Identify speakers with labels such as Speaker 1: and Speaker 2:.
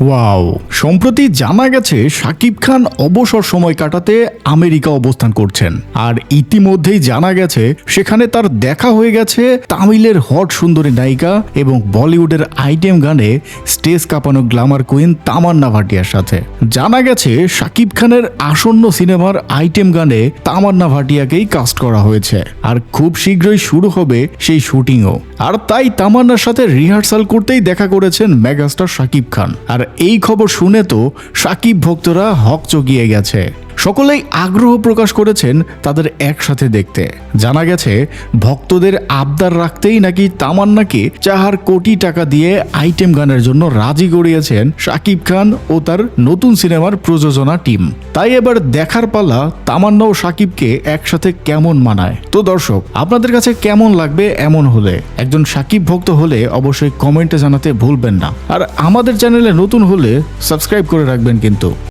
Speaker 1: Wow, সম্প্রতি জানা গেছে শাকিব খান অবসর সময় কাটাতে আমেরিকা অবস্থান করছেন। আর ইতিমধ্যেই জানা গেছে সেখানে তার দেখা হয়ে গেছে তামিলের হট সুন্দরী নায়িকা এবং বলিউডের আইটেম গানে স্টেজ কাঁপানো গ্ল্যামার কুইন তামান্না ভাটিয়ার সাথে। জানা গেছে শাকিব খানের আসন্ন সিনেমার আইটেম গানে তামান্না ভাটিয়াকেই কাস্ট করা হয়েছে, আর খুব শীঘ্রই শুরু হবে সেই শুটিংও। আর তাই তামান্নার সাথে রিহার্সাল করতেই দেখা করেছেন মেগাস্টার শাকিব খান। আর এই খবর শুনে তো শাকিব ভক্তরা হকচকিয়ে গেছে। সকলেই আগ্রহ প্রকাশ করেছেন তাদের একসাথে দেখতে। জানা গেছে ভক্তদের আবদার রাখতেই নাকি তামান্নাকে 4 কোটি টাকা দিয়ে আইটেম গানের জন্য রাজি করিয়েছেন শাকিব খান ও তার নতুন সিনেমার প্রযোজনা টিম। তাই এবার দেখার পালা তামান্না ও শাকিবকে একসাথে কেমন মানায়। তো দর্শক, আপনাদের কাছে কেমন লাগবে এমন হলে? একজন শাকিব ভক্ত হলে অবশ্যই কমেন্টে জানাতে ভুলবেন না। আর আমাদের চ্যানেলে নতুন হলে সাবস্ক্রাইব করে রাখবেন কিন্তু।